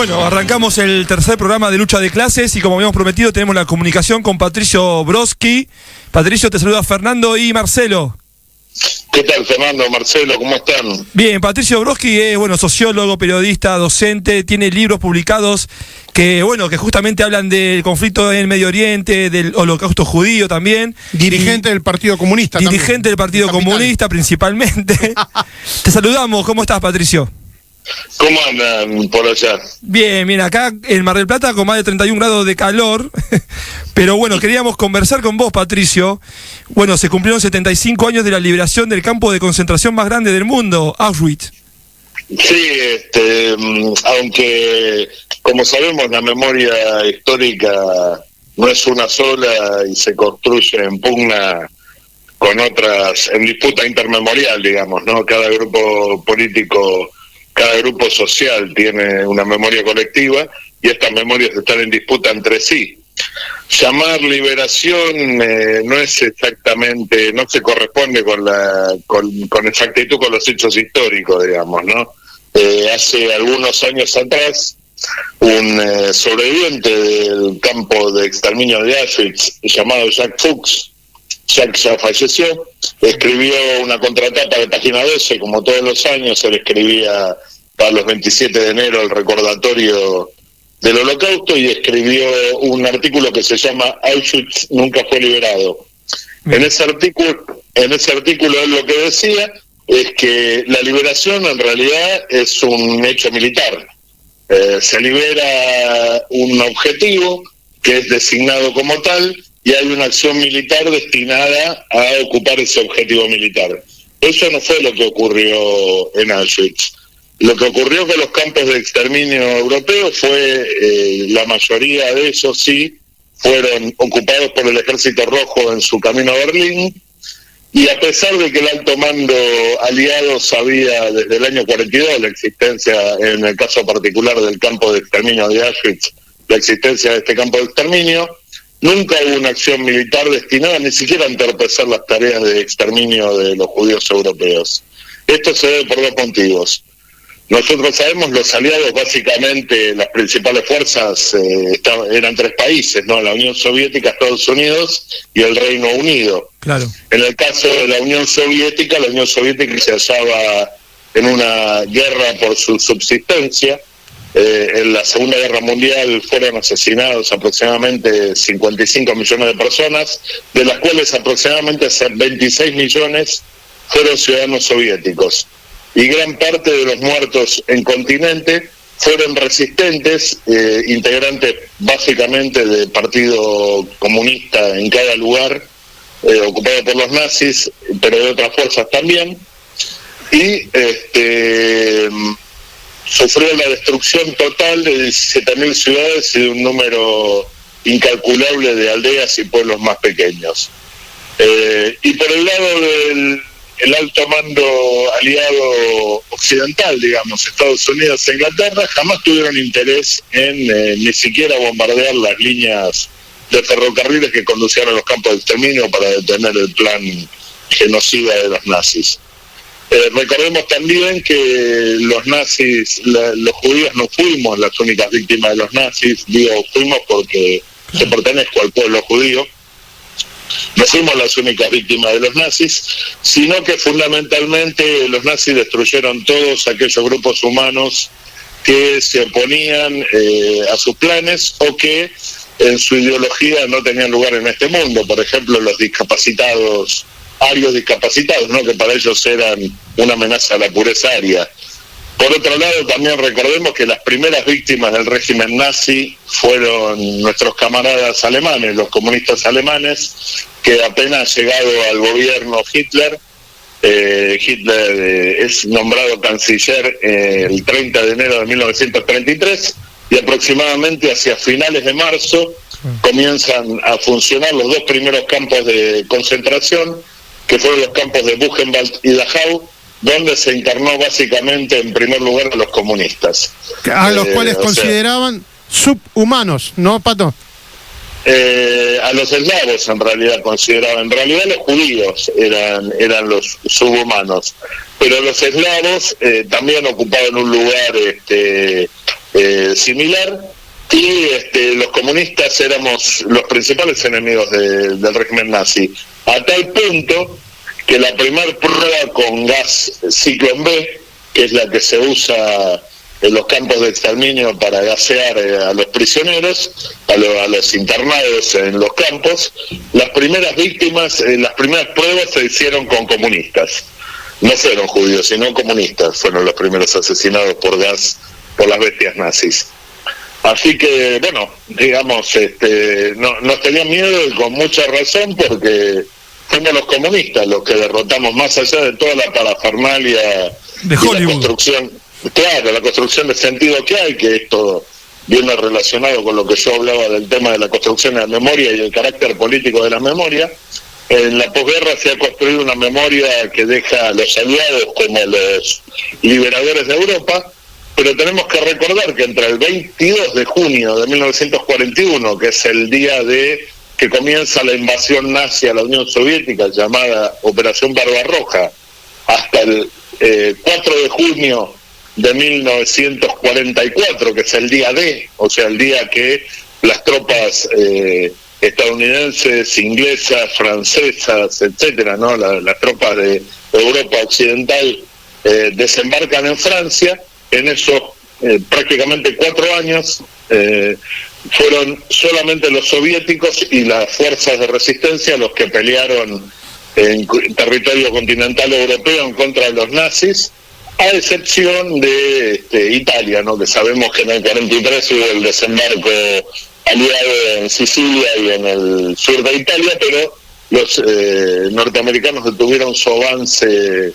Bueno, arrancamos el tercer programa de Lucha de Clases y como habíamos prometido tenemos la comunicación con Patricio Broski. Patricio, te saluda Fernando y Marcelo. ¿Qué tal, Fernando, Marcelo? ¿Cómo están? Bien, Patricio Broski es, sociólogo, periodista, docente, tiene libros publicados que justamente hablan del conflicto en el Medio Oriente, del holocausto judío también. Dirigente del Partido Comunista. Dirigente del Partido Comunista principalmente. Te saludamos, ¿cómo estás, Patricio? ¿Cómo andan por allá? Bien, acá en Mar del Plata con más de 31 grados de calor, pero queríamos conversar con vos, Patricio. Se cumplieron 75 años de la liberación del campo de concentración más grande del mundo, Auschwitz. Sí, aunque, como sabemos, la memoria histórica no es una sola y se construye en pugna con otras, en disputa intermemorial, digamos, ¿no? Cada grupo político, cada grupo social tiene una memoria colectiva y estas memorias están en disputa entre sí. Llamar liberación no es exactamente, no se corresponde con exactitud con los hechos históricos, digamos, ¿no? Hace algunos años atrás, un sobreviviente del campo de exterminio de Auschwitz, llamado Jack Fuchs, Jack ya falleció, escribió una contratapa de página 12, como todos los años, él escribía para los 27 de enero el recordatorio del Holocausto y escribió un artículo que se llama Auschwitz nunca fue liberado. En ese artículo él lo que decía es que la liberación en realidad es un hecho militar. Se libera un objetivo que es designado como tal y hay una acción militar destinada a ocupar ese objetivo militar. Eso no fue lo que ocurrió en Auschwitz. Lo que ocurrió con los campos de exterminio europeos fue, la mayoría de ellos sí, fueron ocupados por el Ejército Rojo en su camino a Berlín, y a pesar de que el alto mando aliado sabía desde el año 42 la existencia, en el caso particular del campo de exterminio de Auschwitz, la existencia de este campo de exterminio, nunca hubo una acción militar destinada ni siquiera a entorpecer las tareas de exterminio de los judíos europeos. Esto se debe por dos motivos. Nosotros sabemos, los aliados, básicamente, las principales fuerzas eran tres países, ¿no? La Unión Soviética, Estados Unidos y el Reino Unido. Claro. En el caso de la Unión Soviética se hallaba en una guerra por su subsistencia. En la Segunda Guerra Mundial fueron asesinados aproximadamente 55 millones de personas, de las cuales aproximadamente 26 millones fueron ciudadanos soviéticos. Y gran parte de los muertos en continente fueron resistentes, integrantes básicamente del Partido Comunista en cada lugar, ocupado por los nazis, pero de otras fuerzas también, y sufrió la destrucción total de 17.000 ciudades y de un número incalculable de aldeas y pueblos más pequeños. Y por el lado del alto mando aliado occidental, digamos, Estados Unidos e Inglaterra, jamás tuvieron interés en ni siquiera bombardear las líneas de ferrocarriles que conducían a los campos de exterminio para detener el plan genocida de los nazis. Recordemos también que los nazis, los judíos no fuimos las únicas víctimas de los nazis, fuimos porque se pertenezco al pueblo judío. No fuimos las únicas víctimas de los nazis, sino que fundamentalmente los nazis destruyeron todos aquellos grupos humanos que se oponían a sus planes o que en su ideología no tenían lugar en este mundo. Por ejemplo, los discapacitados, arios discapacitados, ¿no? Que para ellos eran una amenaza a la pureza aria. Por otro lado, también recordemos que las primeras víctimas del régimen nazi fueron nuestros camaradas alemanes, los comunistas alemanes, que apenas llegado al gobierno Hitler, es nombrado canciller el 30 de enero de 1933, y aproximadamente hacia finales de marzo comienzan a funcionar los dos primeros campos de concentración, que fueron los campos de Buchenwald y Dachau, donde se internó básicamente en primer lugar a los comunistas. A los cuales consideraban subhumanos, ¿no, Pato? A los eslavos en realidad consideraban, en realidad los judíos eran los subhumanos, pero los eslavos también ocupaban un lugar similar, y los comunistas éramos los principales enemigos del régimen nazi, a tal punto que la primera prueba con gas Ciclón B, que es la que se usa en los campos de exterminio para gasear a los prisioneros, a los internados en los campos, las primeras víctimas, las primeras pruebas se hicieron con comunistas. No fueron judíos, sino comunistas, fueron los primeros asesinados por gas por las bestias nazis. Así que, bueno, digamos, nos tenían miedo y con mucha razón, porque fuimos los comunistas los que derrotamos, más allá de toda la parafernalia de Hollywood. La construcción, claro, la construcción de sentido que hay, que esto viene relacionado con lo que yo hablaba del tema de la construcción de la memoria y el carácter político de la memoria. En la posguerra se ha construido una memoria que deja a los aliados como los liberadores de Europa, pero tenemos que recordar que entre el 22 de junio de 1941, que es el día que comienza la invasión nazi a la Unión Soviética, llamada Operación Barbarroja, hasta el 4 de junio de 1944, que es el día D, o sea, el día que las tropas estadounidenses, inglesas, francesas, etcétera, ¿no? Las tropas de Europa Occidental desembarcan en Francia. En esos prácticamente 4 años fueron solamente los soviéticos y las fuerzas de resistencia los que pelearon en territorio continental europeo en contra de los nazis, a excepción de Italia, ¿no? Que sabemos que en el 43 hubo el desembarco aliado en Sicilia y en el sur de Italia, pero los norteamericanos detuvieron su avance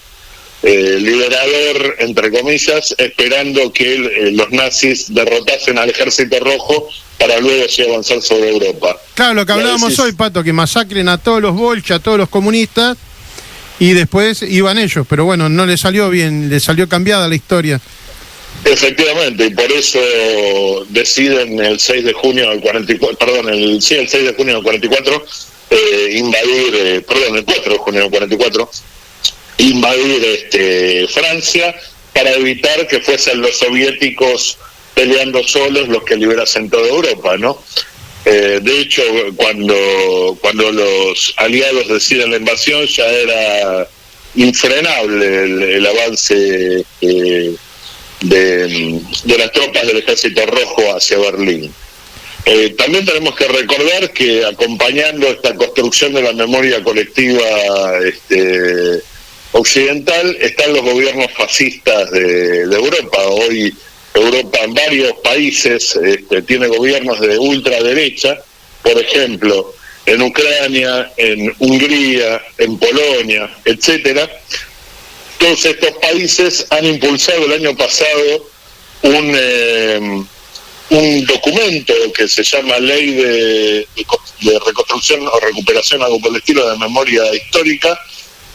liberador, entre comillas, esperando que los nazis derrotasen al Ejército Rojo para luego sí avanzar sobre Europa. Claro, lo que hablábamos hoy, Pato, que masacren a todos los bolches, a todos los comunistas, y después iban ellos, pero bueno, no les salió bien, les salió cambiada la historia. Efectivamente, y por eso deciden el 6 de junio del 44, perdón, el 6 de junio del 44, invadir, el 4 de junio del 44, invadir Francia, para evitar que fuesen los soviéticos peleando solos los que liberasen toda Europa, ¿no? De hecho, cuando los aliados deciden la invasión, ya era infrenable el avance de las tropas del Ejército Rojo hacia Berlín. También tenemos que recordar que acompañando esta construcción de la memoria colectiva occidental están los gobiernos fascistas de Europa. Hoy Europa en varios países tiene gobiernos de ultraderecha, por ejemplo, en Ucrania, en Hungría, en Polonia, etcétera. Todos estos países han impulsado el año pasado un documento que se llama Ley de Reconstrucción o Recuperación, algo por el estilo, de memoria histórica,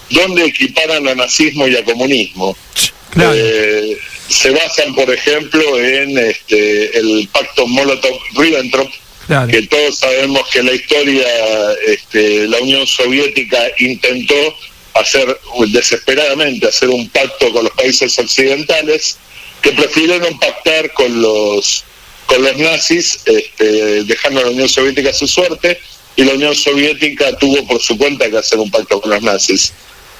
donde equiparan a nazismo y a comunismo. Claro. Se basan, por ejemplo, en el pacto Molotov-Ribbentrop, claro, que todos sabemos que en la historia la Unión Soviética intentó desesperadamente hacer un pacto con los países occidentales, que prefirieron pactar con los nazis, dejando a la Unión Soviética a su suerte, y la Unión Soviética tuvo por su cuenta que hacer un pacto con los nazis.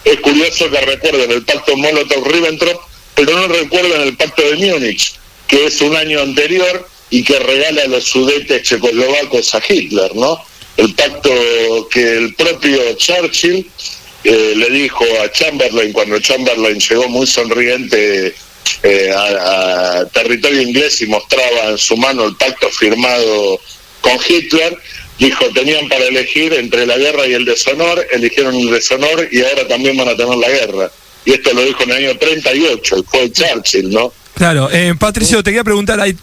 Es curioso que recuerden el pacto Molotov-Ribbentrop, pero no recuerdan el pacto de Múnich, que es un año anterior y que regala a los sudetes checoslovacos a Hitler, ¿no? El pacto que el propio Churchill le dijo a Chamberlain, cuando Chamberlain llegó muy sonriente a territorio inglés y mostraba en su mano el pacto firmado con Hitler, dijo, tenían para elegir entre la guerra y el deshonor, eligieron el deshonor y ahora también van a tener la guerra. Y esto lo dijo en el año 38, fue Churchill, ¿no? Claro, Patricio, te quería preguntar ahí,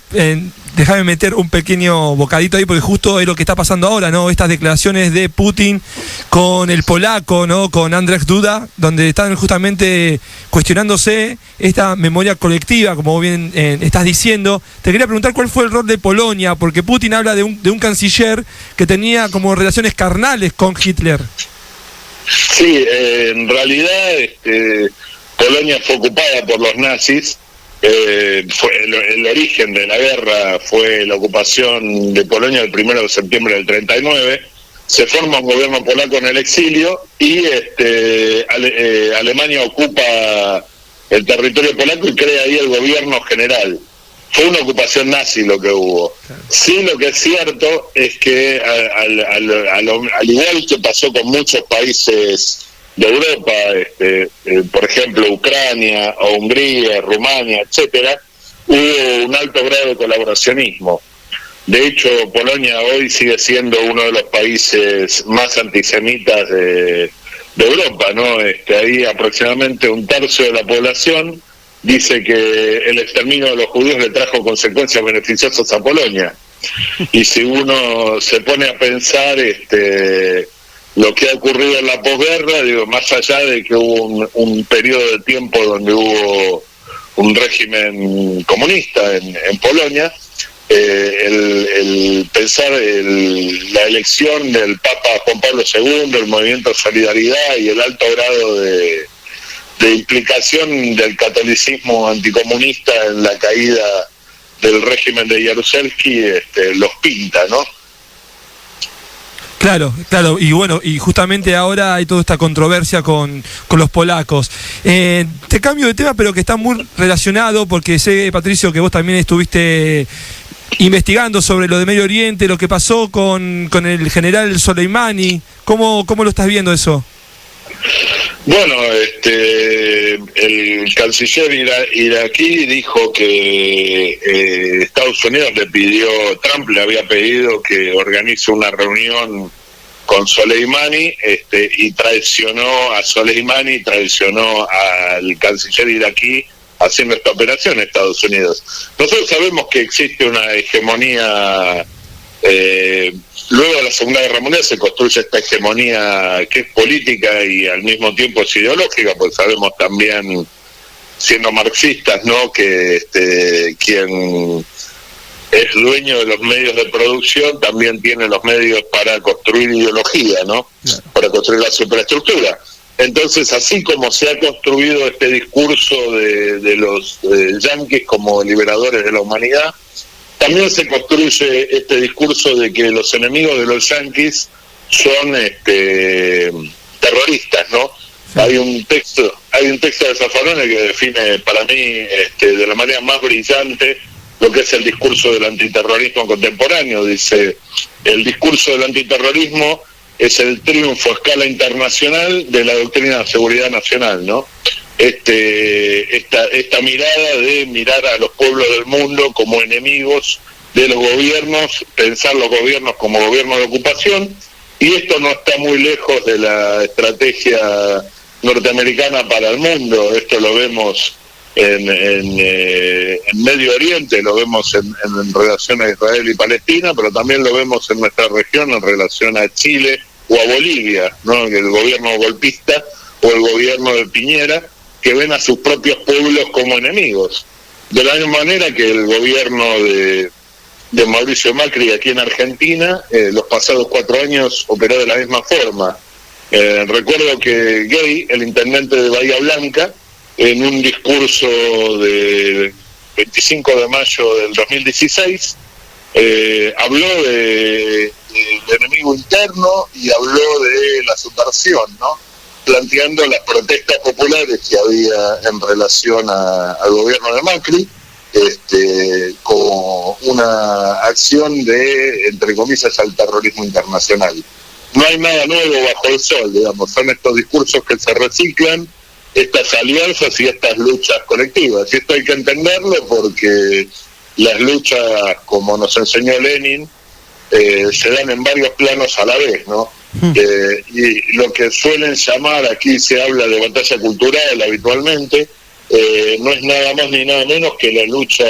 déjame meter un pequeño bocadito ahí, porque justo es lo que está pasando ahora, ¿no? Estas declaraciones de Putin con el polaco, ¿no? Con Andrzej Duda, donde están justamente cuestionándose esta memoria colectiva, como bien estás diciendo. Te quería preguntar cuál fue el rol de Polonia, porque Putin habla de un canciller que tenía como relaciones carnales con Hitler. Sí, en realidad Polonia fue ocupada por los nazis el origen de la guerra fue la ocupación de Polonia el 1 de septiembre del 39. Se forma un gobierno polaco en el exilio y Alemania ocupa el territorio polaco y crea ahí el gobierno general. Fue una ocupación nazi lo que hubo. Sí, lo que es cierto es que al igual que pasó con muchos países de Europa, por ejemplo Ucrania o Hungría, Rumania, etcétera, hubo un alto grado de colaboracionismo. De hecho, Polonia hoy sigue siendo uno de los países más antisemitas de Europa, ¿no? Ahí aproximadamente un tercio de la población dice que el exterminio de los judíos le trajo consecuencias beneficiosas a Polonia. Y si uno se pone a pensar lo que ha ocurrido en la posguerra, digo, más allá de que hubo un periodo de tiempo donde hubo un régimen comunista en Polonia, el pensar la elección del Papa Juan Pablo II, el movimiento Solidaridad y el alto grado de implicación del catolicismo anticomunista en la caída del régimen de Jaruzelski los pinta, ¿no? Claro, y bueno, y justamente ahora hay toda esta controversia con los polacos. Te cambio de tema, pero que está muy relacionado, porque sé, Patricio, que vos también estuviste investigando sobre lo de Medio Oriente, lo que pasó con el general Soleimani. ¿Cómo lo estás viendo eso? Bueno, el canciller iraquí dijo que Estados Unidos Trump le había pedido que organice una reunión con Soleimani, y traicionó a Soleimani, traicionó al canciller iraquí haciendo esta operación en Estados Unidos. Nosotros sabemos que existe una hegemonía. Luego de la Segunda Guerra Mundial se construye esta hegemonía que es política y al mismo tiempo es ideológica, pues sabemos también, siendo marxistas, ¿no?, que quien es dueño de los medios de producción también tiene los medios para construir ideología, ¿no?, claro, para construir la superestructura. Entonces, así como se ha construido este discurso de los yanquis como liberadores de la humanidad, también se construye este discurso de que los enemigos de los yanquis son terroristas, ¿no? Sí. Hay un texto de Zaffaroni que define para mí de la manera más brillante lo que es el discurso del antiterrorismo contemporáneo. Dice: el discurso del antiterrorismo es el triunfo a escala internacional de la doctrina de seguridad nacional, ¿no? Esta mirada de mirar a los pueblos del mundo como enemigos de los gobiernos, pensar los gobiernos como gobiernos de ocupación, y esto no está muy lejos de la estrategia norteamericana para el mundo. Esto lo vemos en Medio Oriente, lo vemos en relación a Israel y Palestina, pero también lo vemos en nuestra región en relación a Chile o a Bolivia, ¿no? El gobierno golpista o el gobierno de Piñera, que ven a sus propios pueblos como enemigos. De la misma manera que el gobierno de Mauricio Macri aquí en Argentina, los pasados 4 años operó de la misma forma. Recuerdo que Gay, el intendente de Bahía Blanca, en un discurso del 25 de mayo del 2016, habló de enemigo interno y habló de la subversión, ¿no?, planteando las protestas populares que había en relación al gobierno de Macri, como una acción de, entre comillas, al terrorismo internacional. No hay nada nuevo bajo el sol, digamos, son estos discursos que se reciclan, estas alianzas y estas luchas colectivas. Y esto hay que entenderlo porque las luchas, como nos enseñó Lenin, se dan en varios planos a la vez, ¿no? Y lo que suelen llamar, aquí se habla de batalla cultural habitualmente, no es nada más ni nada menos que la lucha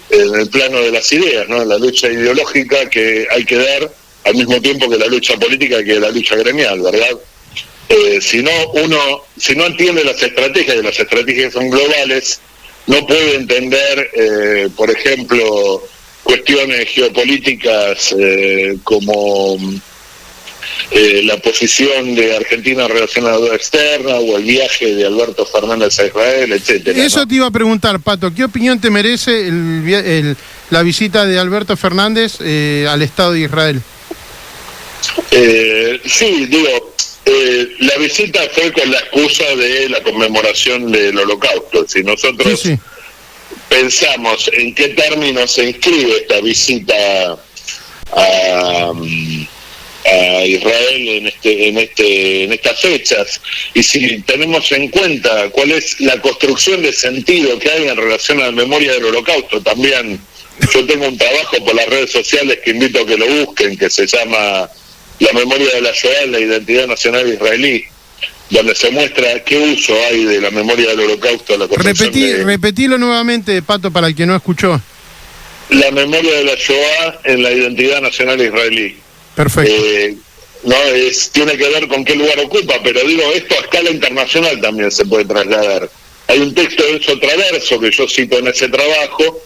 en el plano de las ideas, ¿no?, la lucha ideológica que hay que dar al mismo tiempo que la lucha política, que la lucha gremial, ¿verdad? Si no entiende las estrategias, y las estrategias son globales, no puede entender, por ejemplo, cuestiones geopolíticas como la posición de Argentina en relación a la deuda externa o el viaje de Alberto Fernández a Israel, etcétera. Eso ¿no? te iba a preguntar, Pato, ¿qué opinión te merece la visita de Alberto Fernández al Estado de Israel? Sí, digo, la visita fue con la excusa de la conmemoración del Holocausto. Si nosotros Sí. pensamos en qué términos se inscribe esta visita a Israel en estas fechas, y si tenemos en cuenta cuál es la construcción de sentido que hay en relación a la memoria del Holocausto, también yo tengo un trabajo por las redes sociales que invito a que lo busquen, que se llama La memoria de la Shoah en la identidad nacional israelí, donde se muestra qué uso hay de la memoria del Holocausto. La Repetilo nuevamente, Pato, para el que no escuchó. La memoria de la Shoah en la identidad nacional israelí. Perfecto. Tiene que ver con qué lugar ocupa, pero digo, esto a escala internacional también se puede trasladar. Hay un texto de Enzo Traverso que yo cito en ese trabajo.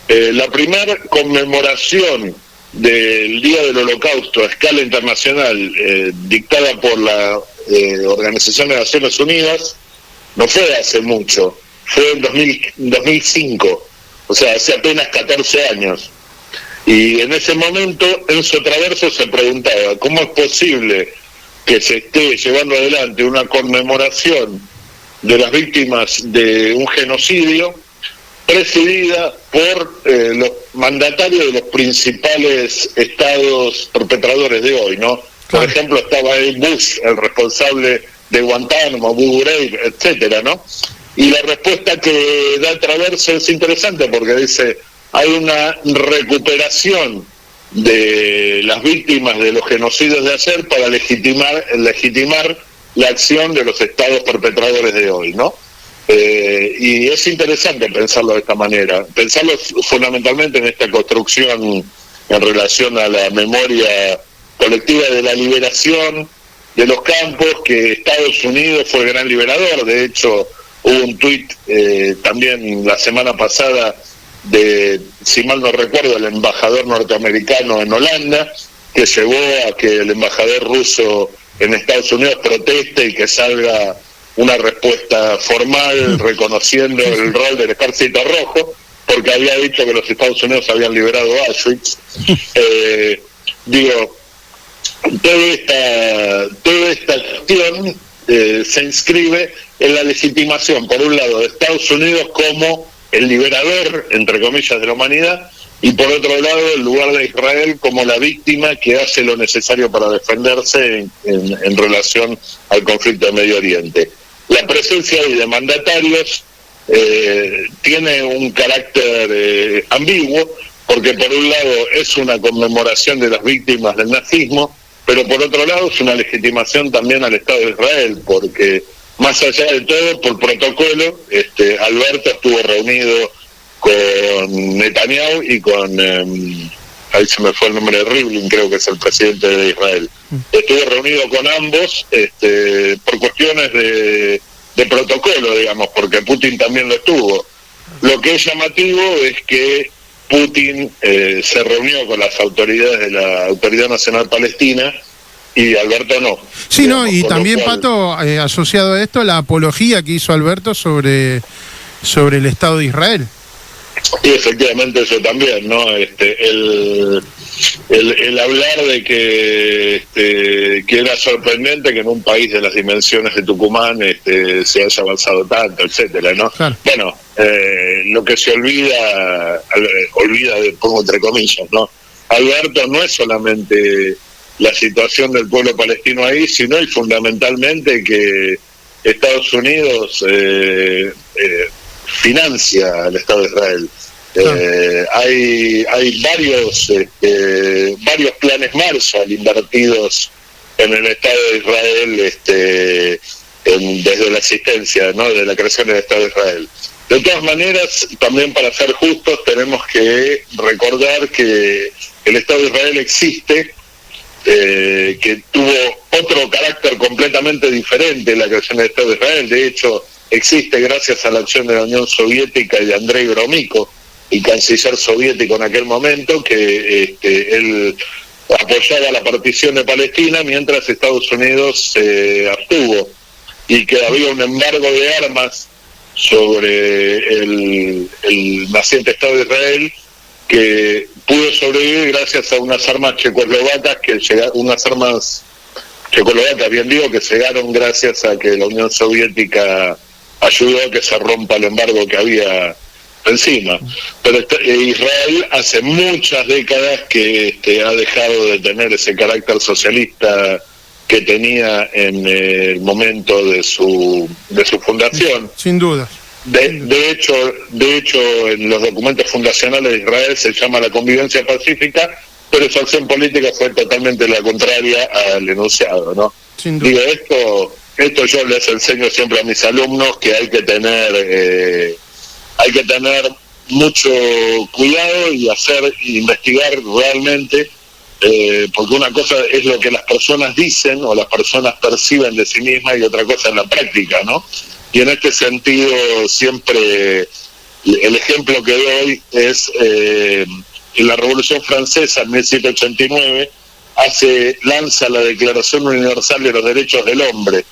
La primera conmemoración del Día del Holocausto a escala internacional, dictada por la Organización de Naciones Unidas, no fue hace mucho, fue en 2005, o sea, hace apenas 14 años. Y en ese momento Enzo Traverso se preguntaba cómo es posible que se esté llevando adelante una conmemoración de las víctimas de un genocidio presidida por los mandatarios de los principales estados perpetradores de hoy, ¿no? Por ejemplo, estaba ahí Bush, el responsable de Guantánamo, Abu Ghraib, etcétera, ¿no? Y la respuesta que da Traverso es interesante porque dice: hay una recuperación de las víctimas de los genocidios de ayer para legitimar la acción de los estados perpetradores de hoy, ¿no? Y es interesante pensarlo de esta manera, pensarlo fundamentalmente en esta construcción en relación a la memoria colectiva de la liberación de los campos, que Estados Unidos fue el gran liberador. De hecho, hubo un tuit también la semana pasada de, si mal no recuerdo, el embajador norteamericano en Holanda, que llevó a que el embajador ruso en Estados Unidos proteste y que salga una respuesta formal reconociendo el rol del Ejército Rojo, porque había dicho que los Estados Unidos habían liberado Auschwitz. Digo, toda esta cuestión se inscribe en la legitimación, por un lado, de Estados Unidos como el liberador, entre comillas, de la humanidad, y por otro lado el lugar de Israel como la víctima que hace lo necesario para defenderse en relación al conflicto de Medio Oriente. La presencia hoy de mandatarios tiene un carácter ambiguo, porque por un lado es una conmemoración de las víctimas del nazismo, pero por otro lado es una legitimación también al Estado de Israel, porque más allá de todo, por protocolo, Alberto estuvo reunido con Netanyahu y con, ahí se me fue el nombre de Rivlin, creo que es el presidente de Israel. Estuvo reunido con ambos por cuestiones de protocolo, digamos, porque Putin también lo estuvo. Lo que es llamativo es que Putin se reunió con las autoridades de la Autoridad Nacional Palestina y Alberto no. Sí, digamos, no, y también, cual, Pato, asociado a esto, la apología que hizo Alberto sobre el Estado de Israel. Y efectivamente eso también, ¿no? El hablar de que era sorprendente que en un país de las dimensiones de Tucumán se haya avanzado tanto, etcétera, ¿no? Claro. Bueno, lo que se olvida, pongo entre comillas, ¿no? Alberto no es solamente la situación del pueblo palestino ahí, sino y fundamentalmente que Estados Unidos financia al Estado de Israel. Hay varios planes Marshall invertidos en el Estado de Israel desde la existencia, ¿no?, de la creación del Estado de Israel. De todas maneras, también para ser justos tenemos que recordar que el Estado de Israel existe, que tuvo otro carácter completamente diferente la creación del Estado de Israel. De hecho, existe gracias a la acción de la Unión Soviética y de Andrei Gromyko, el canciller soviético en aquel momento, que él apoyaba la partición de Palestina, mientras Estados Unidos se abstuvo, y que había un embargo de armas sobre el naciente Estado de Israel, que pudo sobrevivir gracias a unas armas checoslovacas bien digo, que llegaron gracias a que la Unión Soviética ayudó a que se rompa el embargo que había encima. Pero Israel hace muchas décadas que ha dejado de tener ese carácter socialista que tenía en el momento de su fundación. Sin duda. De hecho, en los documentos fundacionales de Israel se llama la convivencia pacífica, pero su acción política fue totalmente la contraria al enunciado, ¿no? Sin duda. Digo, esto yo les enseño siempre a mis alumnos, que hay que tener mucho cuidado y investigar realmente, porque una cosa es lo que las personas dicen o las personas perciben de sí mismas, y otra cosa es la práctica, ¿no? Y en este sentido siempre el ejemplo que doy es en la Revolución Francesa en 1789 lanza la Declaración Universal de los Derechos del Hombre,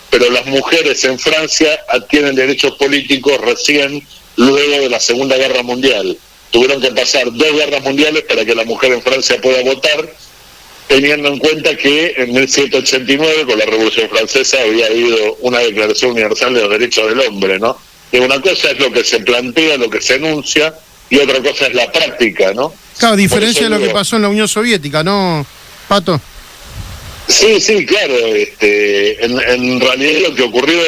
pero las mujeres en Francia adquieren derechos políticos recién luego de la Segunda Guerra Mundial. Tuvieron que pasar 2 guerras mundiales para que la mujer en Francia pueda votar, teniendo en cuenta que en 1789, con la Revolución Francesa, había habido una Declaración Universal de los Derechos del Hombre, ¿no? Y una cosa es lo que se plantea, lo que se enuncia, y otra cosa es la práctica, ¿no? Claro, diferencia de lo que pasó en la Unión Soviética, ¿no, Pato? Sí, claro. En realidad lo que ocurrió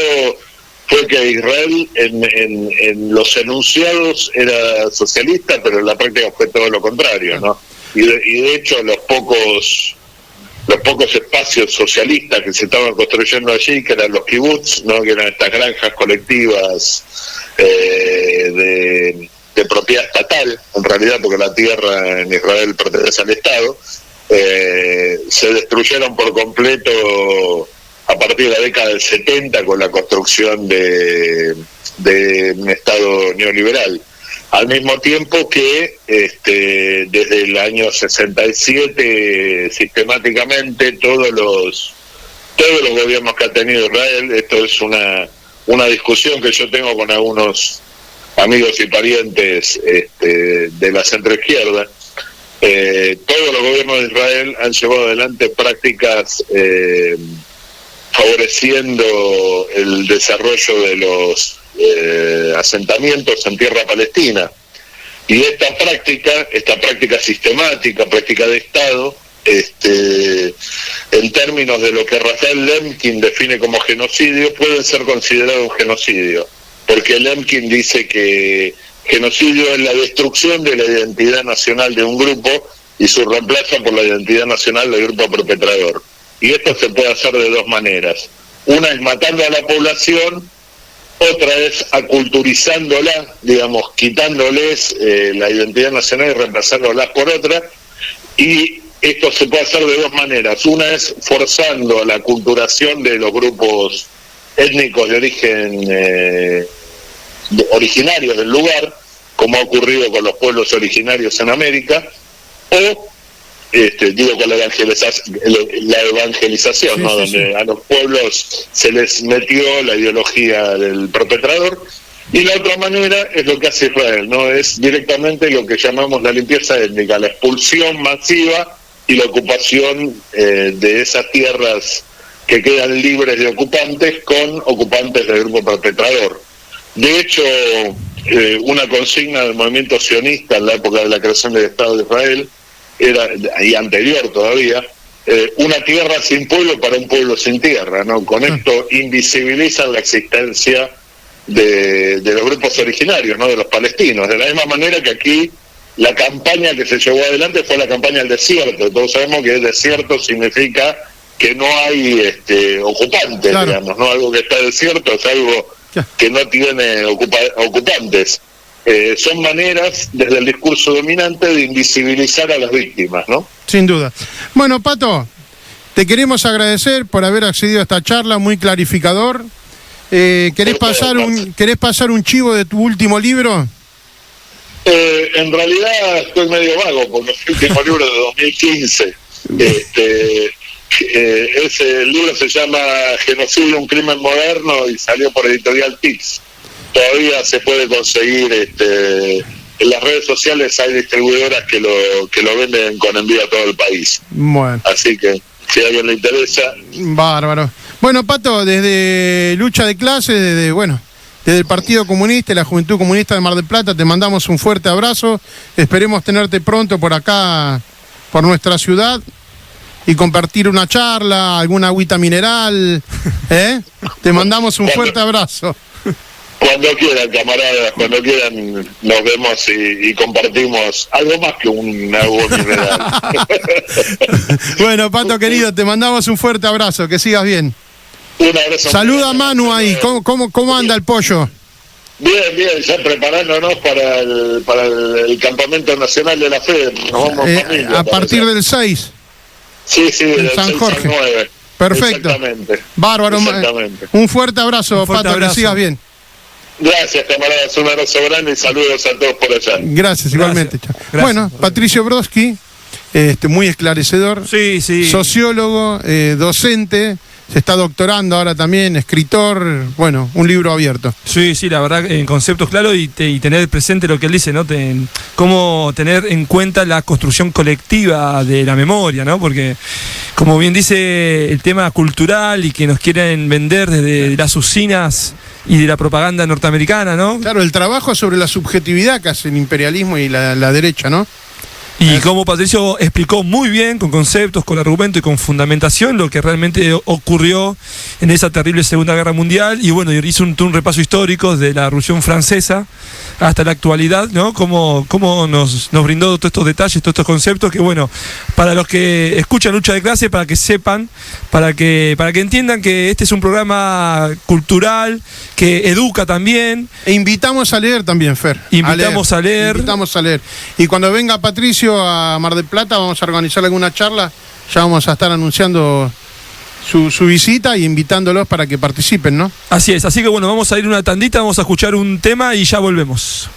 fue que Israel en los enunciados era socialista, pero en la práctica fue todo lo contrario, ¿no? Y de hecho los pocos espacios socialistas que se estaban construyendo allí, que eran los kibbutz, ¿no? Que eran estas granjas colectivas de propiedad estatal, en realidad, porque la tierra en Israel pertenece al Estado, se destruyeron por completo a partir de la década del 70 con la construcción de un Estado neoliberal. Al mismo tiempo que desde el año 67 sistemáticamente todos los gobiernos que ha tenido Israel, esto es una discusión que yo tengo con algunos amigos y parientes de la centroizquierda, todos los gobiernos de Israel han llevado adelante prácticas favoreciendo el desarrollo de los asentamientos en tierra palestina. Y esta práctica sistemática, práctica de Estado, en términos de lo que Rafael Lemkin define como genocidio, puede ser considerado un genocidio, porque Lemkin dice que genocidio es la destrucción de la identidad nacional de un grupo y su reemplazo por la identidad nacional del grupo perpetrador. Y esto se puede hacer de 2 maneras. Una es matando a la población, otra es aculturizándola, digamos, quitándoles la identidad nacional y reemplazándolas por otra. Y esto se puede hacer de 2 maneras. Una es forzando la aculturación de los grupos étnicos de origen originarios del lugar, como ha ocurrido con los pueblos originarios en América, o con la evangelización, ¿no? Donde a los pueblos se les metió la ideología del perpetrador. Y la otra manera es lo que hace Israel, ¿no? Es directamente lo que llamamos la limpieza étnica, la expulsión masiva y la ocupación de esas tierras que quedan libres de ocupantes con ocupantes del grupo perpetrador. De hecho, una consigna del movimiento sionista en la época de la creación del Estado de Israel era, y anterior todavía, una tierra sin pueblo para un pueblo sin tierra, ¿no? Con esto invisibilizan la existencia de los grupos originarios, ¿no? De los palestinos. De la misma manera que aquí la campaña que se llevó adelante fue la campaña del desierto. Todos sabemos que el desierto significa que no hay ocupantes, claro. Digamos, ¿no? Algo que está desierto es algo que no tiene ocupantes. Son maneras, desde el discurso dominante, de invisibilizar a las víctimas, ¿no? Sin duda. Bueno, Pato, te queremos agradecer por haber accedido a esta charla, muy clarificador. ¿Querés pasar un chivo de tu último libro? En realidad estoy medio vago, porque el último libro es de 2015. Ese libro se llama Genocidio, un crimen moderno, y salió por Editorial Tix. Todavía se puede conseguir, en las redes sociales hay distribuidoras que lo venden con envío a todo el país. Bueno. Así que si a alguien le interesa. Bárbaro. Bueno, Pato, desde Lucha de Clases, desde el Partido Comunista y la Juventud Comunista de Mar del Plata, te mandamos un fuerte abrazo. Esperemos tenerte pronto por acá, por nuestra ciudad, y compartir una charla, alguna agüita mineral. Te mandamos un fuerte abrazo. Cuando quieran, camaradas, cuando quieran nos vemos y compartimos algo más que un agua mineral. Bueno, Pato querido, te mandamos un fuerte abrazo, que sigas bien. Un abrazo. Saluda a Manu ahí, ¿cómo anda el pollo? Bien, ya preparándonos para el campamento nacional de la FED. Nos vamos familia, a partir del 6. Sí, del San 6 Jorge. al 9. Perfecto. Exactamente. Bárbaro. Exactamente. Un fuerte abrazo, Pato, abrazo. que sigas bien. Gracias, camaradas, un abrazo grande y saludos a todos por allá. Gracias, igualmente. Chao. Gracias. Bueno, Patricio Brodsky, muy esclarecedor, Sí. sociólogo, docente, se está doctorando ahora también, escritor, un libro abierto. Sí, la verdad, en conceptos claros y tener presente lo que él dice, ¿no? Cómo tener en cuenta la construcción colectiva de la memoria, ¿no? Porque, como bien dice, el tema cultural y que nos quieren vender desde las usinas y de la propaganda norteamericana, ¿no? Claro, el trabajo sobre la subjetividad que hace el imperialismo y la derecha, ¿no? Y como Patricio explicó muy bien, con conceptos, con argumento y con fundamentación, lo que realmente ocurrió en esa terrible Segunda Guerra Mundial. Y bueno, hizo un repaso histórico de la Revolución Francesa hasta la actualidad, ¿no? Cómo nos brindó todos estos detalles, todos estos conceptos que, bueno, para los que escuchan Lucha de Clase, para que sepan, para que entiendan que este es un programa cultural, que educa también. E invitamos a leer también, Fer. Invitamos a leer. Y cuando venga Patricio a Mar del Plata vamos a organizar alguna charla, ya vamos a estar anunciando su visita y invitándolos para que participen, ¿no? Así es, así que bueno, vamos a ir una tandita, vamos a escuchar un tema y ya volvemos.